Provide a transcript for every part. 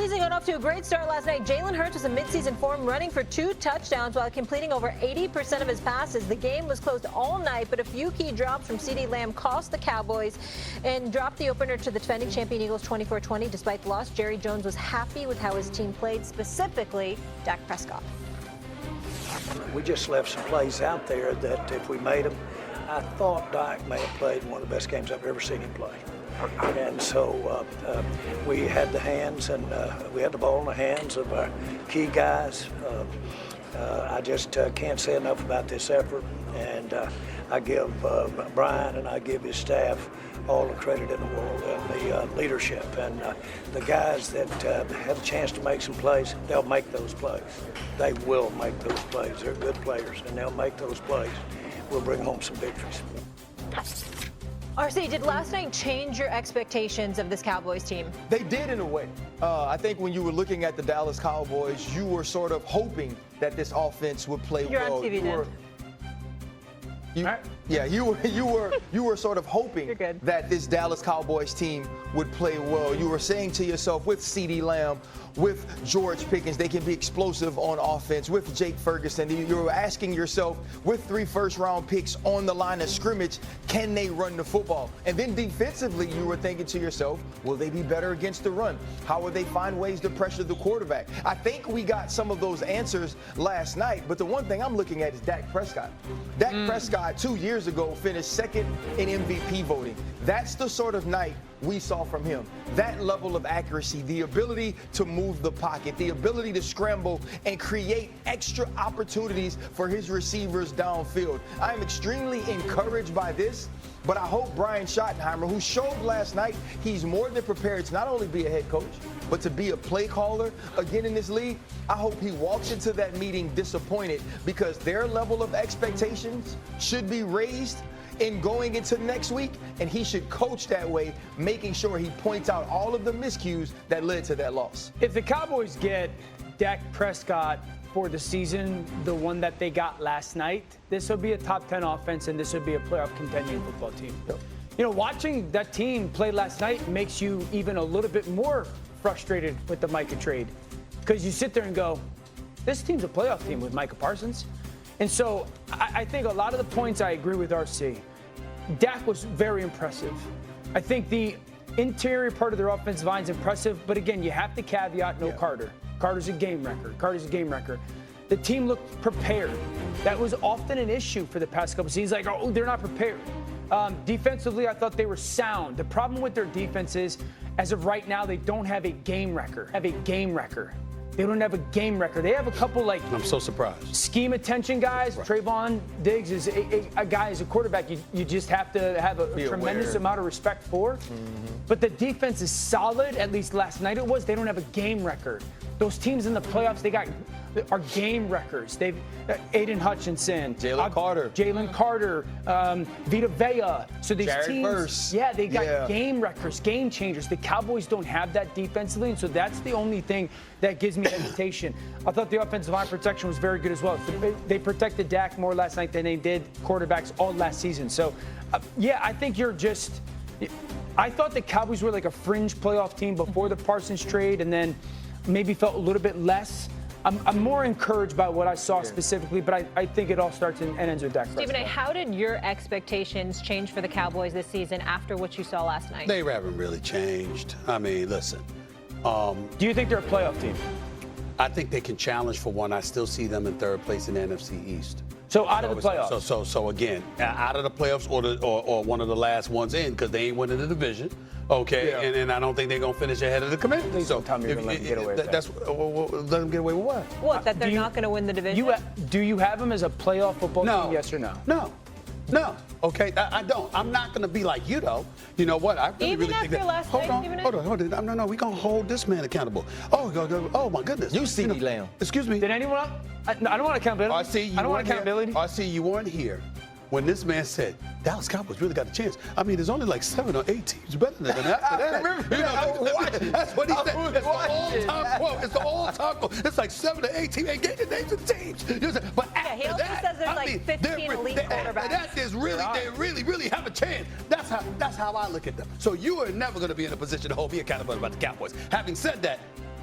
season got off to a great start last night. Jalen Hurts was in midseason form, running for 2 touchdowns while completing over 80% of his passes. The game was closed all night, but a few key drops from CeeDee Lamb cost the Cowboys and dropped the opener to the defending champion Eagles 24-20. Despite the loss, Jerry Jones was happy with how his team played, specifically Dak Prescott. We just left some plays out there that if we made them, I thought Dak may have played one of the best games I've ever seen him play. And so we had the hands and we had the ball in the hands of our key guys. I just can't say enough about this effort. And I give Brian and I give his staff all the credit in the world and the leadership. And the guys that have a chance to make some plays, they'll make those plays. They will make those plays. They're good players and they'll make those plays. We'll bring home some victories. RC, did last night change your expectations of this Cowboys team? They did in a way. I think when you were looking at the Dallas Cowboys, you were sort of hoping that this offense would play You're well. on TV then. Yeah, you were sort of hoping that this Dallas Cowboys team would play well. You were saying to yourself, with CeeDee Lamb, with George Pickens, they can be explosive on offense. With Jake Ferguson, you were asking yourself, with 3 first-round picks on the line of scrimmage, can they run the football? And then defensively, you were thinking to yourself, will they be better against the run? How will they find ways to pressure the quarterback? I think we got some of those answers last night, but the one thing I'm looking at is Dak Prescott. Dak Prescott 2 years ago finished second in MVP voting. That's the sort of night we saw from him. That level of accuracy, the ability to move the pocket, the ability to scramble and create extra opportunities for his receivers downfield. I am extremely encouraged by this, but I hope Brian Schottenheimer, who showed last night he's more than prepared to not only be a head coach, but to be a play caller again in this league, I hope he walks into that meeting disappointed, because their level of expectations should be raised in going into next week, and he should coach that way, making sure he points out all of the miscues that led to that loss. If the Cowboys get Dak Prescott for the season, the one that they got last night, this will be a top 10 offense, and this would be a playoff contending football team. You know, watching that team play last night makes you even a little bit more frustrated with the Micah trade, because you sit there and go, this team's a playoff team with Micah Parsons. And so I think a lot of the points I agree with RC. Dak was very impressive. I think the interior part of their offensive line is impressive, but again, you have to caveat no Carter. Carter's a game wrecker. The team looked prepared. That was often an issue for the past couple seasons. Like, oh, they're not prepared. Defensively, I thought they were sound. The problem with their defense is, as of right now, they don't have a game wrecker. They don't have a game record. They have a couple, like, I'm so surprised, scheme attention guys. Right. Trayvon Diggs is a guy as a quarterback you just have to have a tremendous amount of respect for. But the defense is solid, at least last night it was. They don't have a game record. Those teams in the playoffs, they are game records. They've Aiden Hutchinson, Jalen Carter, Vita Vea. So these Jared teams, Verse. they got game records, game changers. The Cowboys don't have that defensively, and so that's the only thing that gives me hesitation. I thought the offensive line protection was very good as well. They protected Dak more last night than they did quarterbacks all last season. So, I think I thought the Cowboys were like a fringe playoff team before the Parsons trade, and then maybe felt a little bit less. I'm more encouraged by what I saw specifically, but I think it all starts and ends with Dak Prescott. Stephen A., how did your expectations change for the Cowboys this season after what you saw last night? They haven't really changed. I mean, listen. Do you think they're a playoff team? I think they can challenge for one. I still see them in third place in the NFC East. So out of the playoffs. So again, out of the playoffs or one of the last ones in, because they ain't winning the division. Okay, and I don't think they're gonna finish ahead of the Commanders. Please don't tell me you're gonna let them get away with that. Let them get away with what? What? That they're not gonna win the division? Do you have them as a playoff football team? Yes or no? No. Okay, I don't. I'm not going to be like you, though. You know what? I really think that. Last hold night, on. No. We're going to hold this man accountable. Oh my goodness. You CeeDee Lamb. Excuse me. Did anyone else? I don't want accountability. I don't want accountability. I see you weren't here when this man said Dallas Cowboys really got a chance. I mean, there's only like 7 or 8 teams better than that. After that, that's what he said. It's the all-time quote. It's the all-time quote. It's like 7 or 8 teams. Ain't getting the names of the teams. But he also says there's like 15 elite quarterbacks. That is really, they really have a chance. That's how I look at them. So you are never going to be in a position to hold me accountable about the Cowboys. Having said that,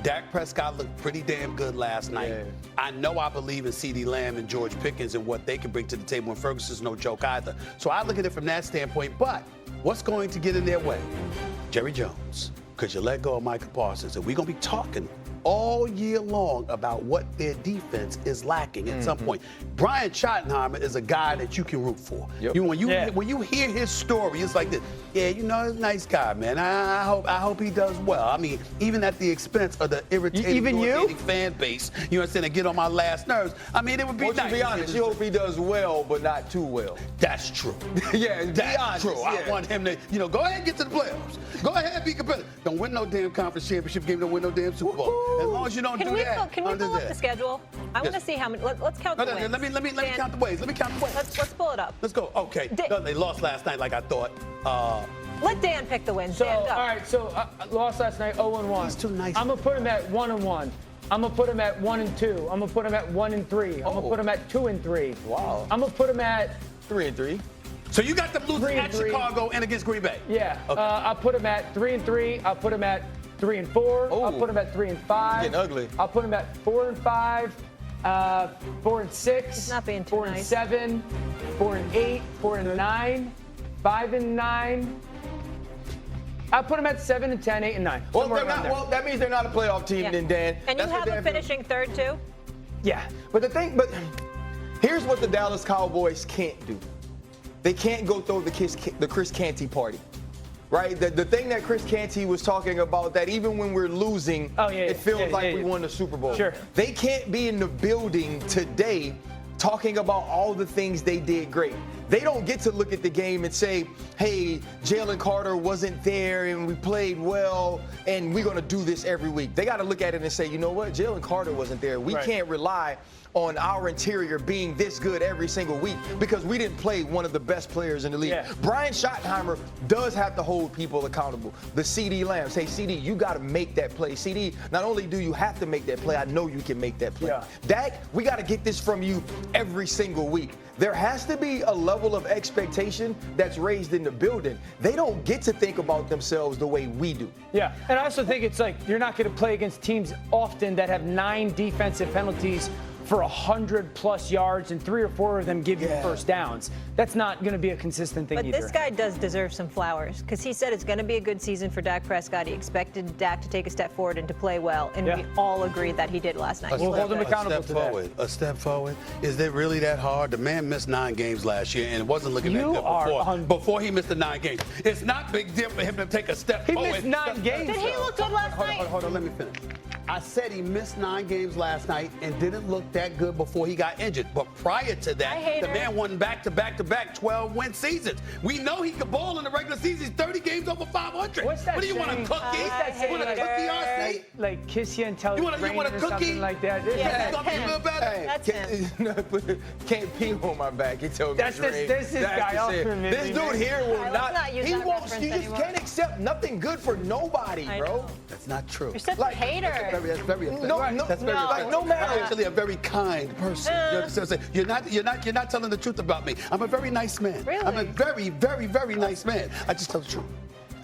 Dak Prescott looked pretty damn good last night. Yeah. I know I believe in CeeDee Lamb and George Pickens and what they can bring to the table, and Ferguson's no joke either. So I look at it from that standpoint, but what's going to get in their way? Jerry Jones, because you let go of Micah Parsons, and we're going to be talking all year long about what their defense is lacking at some point. Brian Schottenheimer is a guy that you can root for. Yep. When you hear his story, it's like this. Yeah, he's a nice guy, man. I hope he does well. I mean, even at the expense of the irritating fan base, you know what I'm saying, to get on my last nerves. I mean, it would be nice. To be honest, you hope he does well, but not too well. That's true. That's true. Yeah. I want him to, go ahead and get to the playoffs. Go ahead and be competitive. Don't win no damn conference championship game. Don't win no damn Super Bowl. As long as you don't do that. Can we pull up the schedule? I want to see how many. Let's count the wins. Let me count the ways. Let's pull it up. Let's go. Okay. They lost last night like I thought. Let Dan pick the wins. So, all right. So, lost last night 0-1. He's too nice. I'm going to put him at 1-1. I'm going to put him at 1-2. I'm going to put him at 1-3. I'm going to put him at 2-3. Wow. I'm going to put him at 3-3. So you got them losing at Chicago and against Green Bay. Yeah. Okay. I'll put him at 3-3. I'll put him at 3-4. I'll put him at 3-5. Getting ugly. I'll put him at 4-5. 4-6. He's not being too 4-7. 4-8. 4-9. 5-9. I'll put them at 7-10, 8-9. Well, that means they're not a playoff team, then, Dan. And you have them finishing third too. Yeah. But here's what the Dallas Cowboys can't do. They can't go throw the Chris Canty party. Right? The thing that Chris Canty was talking about, that even when we're losing, it feels like we won the Super Bowl. Sure. They can't be in the building today talking about all the things they did great. They don't get to look at the game and say, hey, Jalen Carter wasn't there and we played well and we're going to do this every week. They got to look at it and say, you know what? Jalen Carter wasn't there. We can't rely on our interior being this good every single week because we didn't play one of the best players in the league. Yeah. Brian Schottenheimer does have to hold people accountable. The CeeDee Lamb, say, CeeDee, you got to make that play. CeeDee, not only do you have to make that play, I know you can make that play. Yeah. Dak, we got to get this from you every single week. There has to be a level of expectation that's raised in the building. They don't get to think about themselves the way we do. Yeah, and I also think it's like you're not going to play against teams often that have 9 defensive penalties for 100+ yards and 3 or 4 of them give you first downs. That's not going to be a consistent thing either. But this guy does deserve some flowers because he said it's going to be a good season for Dak Prescott. He expected Dak to take a step forward and to play well, and we all agreed that he did last night. We'll hold him accountable to that. A step forward? Is it really that hard? The man missed 9 games last year and it wasn't looking that good before he missed the 9 games. It's not big deal for him to take a step forward. He missed 9 games. Did he look good last night? Hold on, let me finish. I said he missed 9 games last night and didn't look that good before he got injured. But prior to that, the man won back-to-back 12-win seasons. We know he could ball in the regular season. He's 30 games over 500. What's that? What do you want, a cookie? You want a cookie, RC? Like kiss you and tell you want a cookie? Something like that. Yeah, that's him. Can't pee on my back. He told me this guy. This dude here will not. He won't. You just can't accept nothing good for nobody, bro. That's not true. You're such a hater. That's very offensive. That's very offensive. No matter. I'm actually a very kind person. You understand? You're not telling the truth about me. I'm a very nice man. Really? I'm a very, very, very nice man. I just tell the truth.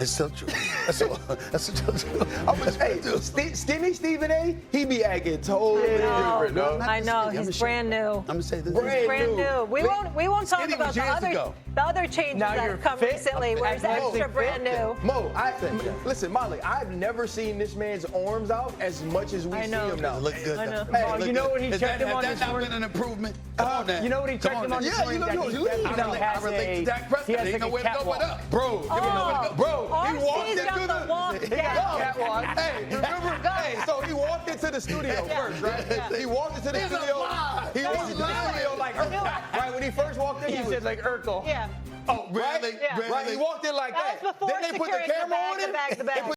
It's still true. That's Hey, Skinny Stephen A, he be acting totally different, though. I know. He's brand new. I'm gonna say this. Brand new. We won't talk about the other changes that have come recently where he's extra brand new. Mo, listen, Molly, I've never seen this man's arms out as much as we see him now. Look good. I know. Hey, you know what he checked him on this morning? Has that not been an improvement? Come on, man. You know what he checked him on this morning? I relate to Dak Prescott. He ain't know where to go with up. Bro, he walked into Hey, remember? Hey, so he walked into the studio first, right? Yeah. He walked into the studio. He walked into the studio like Urkel. Right when he first walked in, he said like Urkel. Yeah. Oh, really? Right? He walked in like that. That was before then they put the camera on him.